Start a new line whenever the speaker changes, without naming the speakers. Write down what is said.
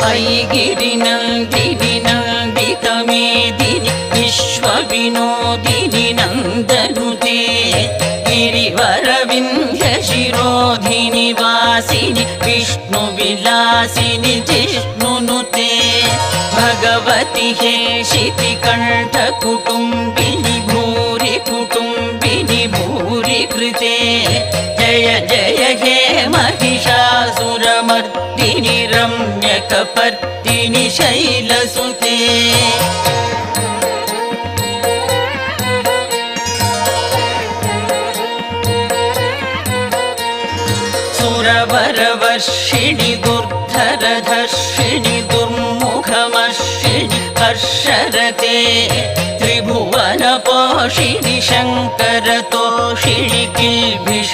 ऐगिरिनन्दिनि नन्दितमेदिनि विश्वविनोदिनि नन्दनुते गिरिवरविन्ध्यशिरोधिनि वासिनि विष्णुविलासिनि जिष्णुनुते भगवति हेशितिकण्ठकुटुम्बिनि भूरि कुटुम्बिनि भूरि कृते जय जय हे महिषासुरमर्दिनि रम्यकपर्दिनि शैलसुते सुरवरवर्षिणि दुर्धरधर्षिणि दुर्मुखमर्षिणि हर्षरते त्रिभुवनपोषिणि शङ्करतोषिणि किल्बिष